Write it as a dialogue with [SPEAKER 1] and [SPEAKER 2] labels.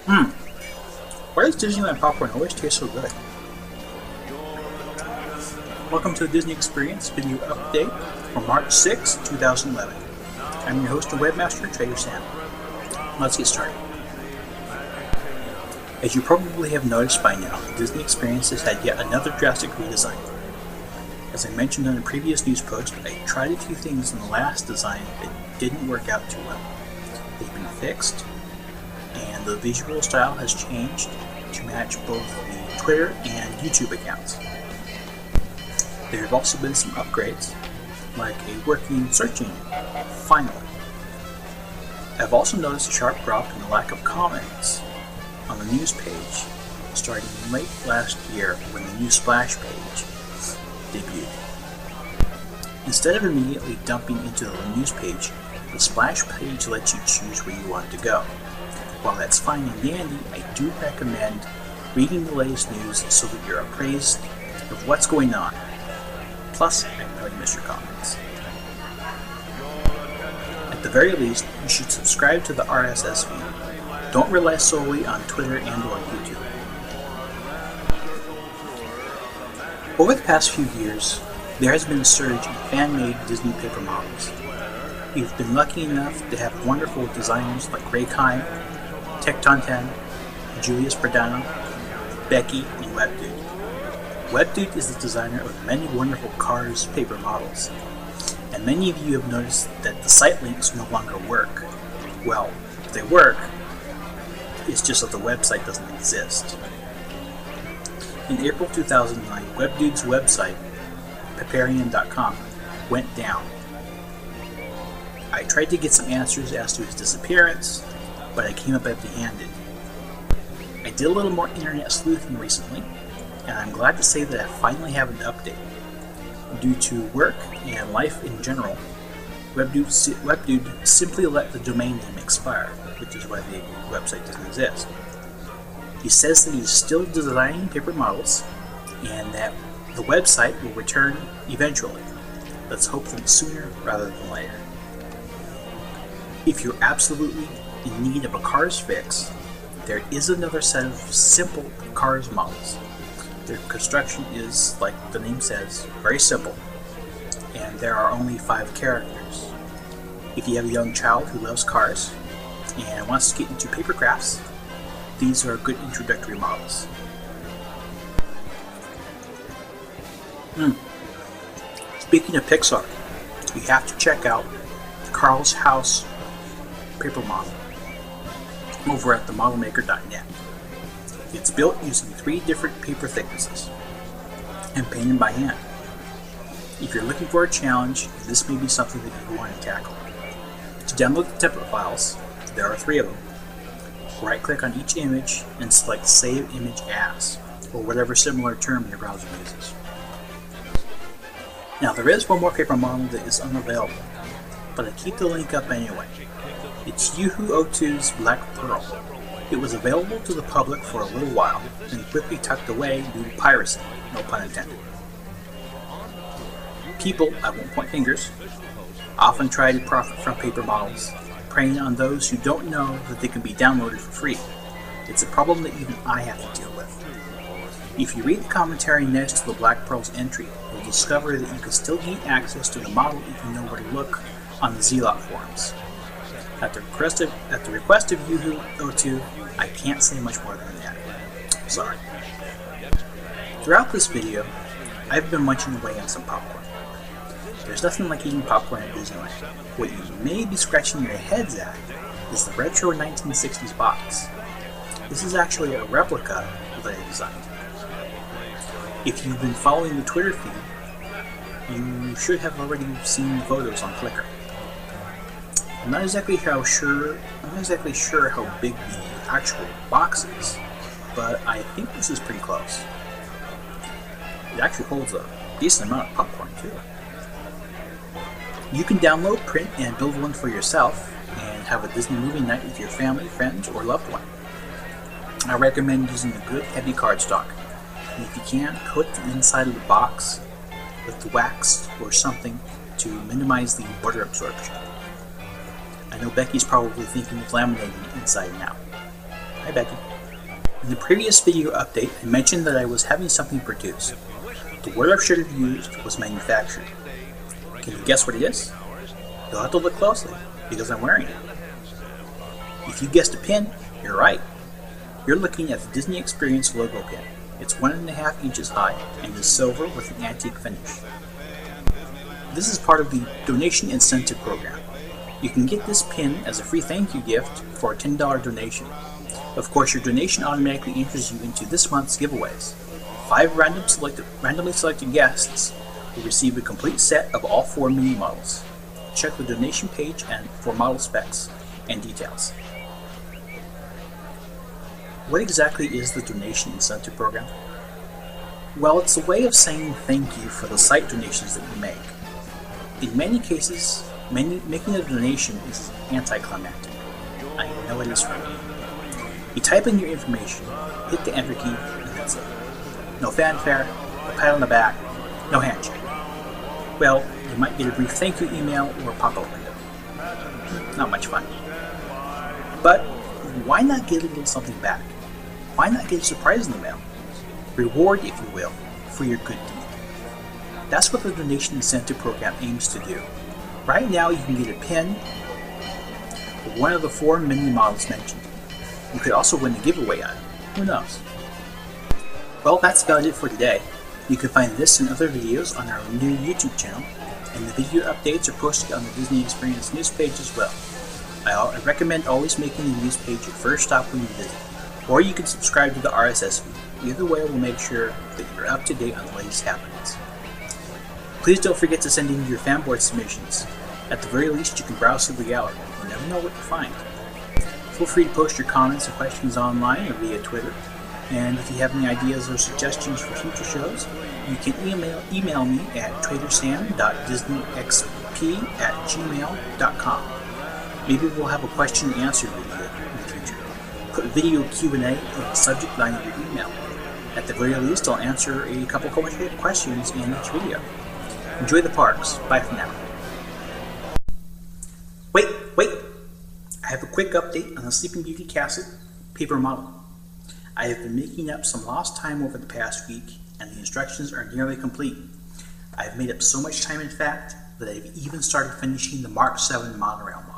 [SPEAKER 1] Hmm, why does Disneyland popcorn always taste so good? Welcome to the Disney Experience video update for March 6, 2011. I'm your host and webmaster, Trader Sam. Let's get started. As you probably have noticed by now, the Disney Experience has had yet another drastic redesign. As I mentioned in a previous news post, I tried a few things in the last design that didn't work out too well. They've been fixed, and the visual style has changed to match both the Twitter and YouTube accounts. There have also been some upgrades, like a working search engine, finally. I've also noticed a sharp drop in the lack of comments on the news page, starting late last year when the new splash page debuted. Instead of immediately dumping into the news page, the splash page lets you choose where you want to go. While that's fine and dandy, I do recommend reading the latest news so that you're appraised of what's going on. Plus, I really miss your comments. At the very least, you should subscribe to the RSS feed. Don't rely solely on Twitter and or YouTube. Over the past few years, there has been a surge in fan-made Disney paper models. We've been lucky enough to have wonderful designers like Ray Kime, Tecton 10, Julius Perdano, Becky, and WebDude. WebDude is the designer of many wonderful Cars paper models, and many of you have noticed that the site links no longer work. Well, they work, it's just that the website doesn't exist. In April 2009, WebDude's website, Peparian.com, went down. I tried to get some answers as to his disappearance, but I came up empty-handed. I did a little more internet sleuthing recently, and I'm glad to say that I finally have an update. Due to work and life in general, WebDude simply let the domain name expire, which is why the website doesn't exist. He says that he's still designing paper models, and that the website will return eventually. Let's hope that sooner rather than later. If you're absolutely in need of a Cars fix, there is another set of simple Cars models. Their construction is, like the name says, very simple, and there are only 5 characters. If you have a young child who loves Cars and wants to get into paper crafts, these are good introductory models. Speaking of Pixar, you have to check out Carl's House paper model over at themodelmaker.net. It's built using 3 different paper thicknesses and painted by hand. If you're looking for a challenge, this may be something that you want to tackle. To download the template files, there are 3 of them. Right-click on each image and select Save Image As, or whatever similar term your browser uses. Now there is one more paper model that is unavailable, but I keep the link up anyway. It's Yoo-Hoo-Oh!2's Black Pearl. It was available to the public for a little while, and quickly tucked away due to piracy, no pun intended. People, I won't point fingers, often try to profit from paper models, preying on those who don't know that they can be downloaded for free. It's a problem that even I have to deal with. If you read the commentary next to the Black Pearl's entry, you'll discover that you can still gain access to the model if you know where to look on the Zealot forums. At the request of Yoo-Hoo-Oh!2, I can't say much more than that. Sorry. Throughout this video, I've been munching away on some popcorn. There's nothing like eating popcorn at Disneyland. What you may be scratching your heads at is the retro 1960s box. This is actually a replica that I designed. If you've been following the Twitter feed, you should have already seen the photos on Flickr. I'm not exactly sure how big the actual box is, but I think this is pretty close. It actually holds a decent amount of popcorn too. You can download, print, and build one for yourself, and have a Disney movie night with your family, friends, or loved one. I recommend using a good heavy cardstock, and if you can, coat the inside of the box with wax or something to minimize the water absorption. I know Becky's probably thinking of laminating it inside and out. Hi Becky. In the previous video update, I mentioned that I was having something produced. The word I should have used was manufactured. Can you guess what it is? You'll have to look closely, because I'm wearing it. If you guessed a pin, you're right. You're looking at the Disney Experience logo pin. It's 1.5 inches high and is silver with an antique finish. This is part of the Donation Incentive Program. You can get this pin as a free thank you gift for a $10 donation. Of course, your donation automatically enters you into this month's giveaways. 5 randomly selected guests will receive a complete set of all 4 mini models. Check the donation page for model specs and details. What exactly is the Donation Incentive Program? Well, it's a way of saying thank you for the site donations that you make. In many cases, making a donation is anticlimactic. I know it is for me. You type in your information, hit the enter key, and that's it. No fanfare, no pat on the back, no handshake. Well, you might get a brief thank you email or a pop-up window. Not much fun. But why not get a little something back? Why not get a surprise in the mail? Reward, if you will, for your good deed. That's what the Donation Incentive Program aims to do. Right now you can get a pin for one of the 4 mini models mentioned. You could also win a giveaway on it. Who knows? Well, that's about it for today. You can find this and other videos on our new YouTube channel, and the video updates are posted on the Disney Experience news page as well. I recommend always making the news page your first stop when you visit, or you can subscribe to the RSS feed. Either way will make sure that you're up to date on the latest happenings. Please don't forget to send in your fanboard submissions. At the very least, you can browse through the gallery. You never know what to find. Feel free to post your comments and questions online or via Twitter. And if you have any ideas or suggestions for future shows, you can email me at tradersam.disneyxp@gmail.com. Maybe we'll have a question and answer video in the future. Put video Q&A in the subject line of your email. At the very least, I'll answer a couple questions in each video. Enjoy the parks. Bye for now. Wait! I have a quick update on the Sleeping Beauty Castle paper model. I have been making up some lost time over the past week, and the instructions are nearly complete. I've made up so much time, in fact, that I've even started finishing the Mark 7 monorail model.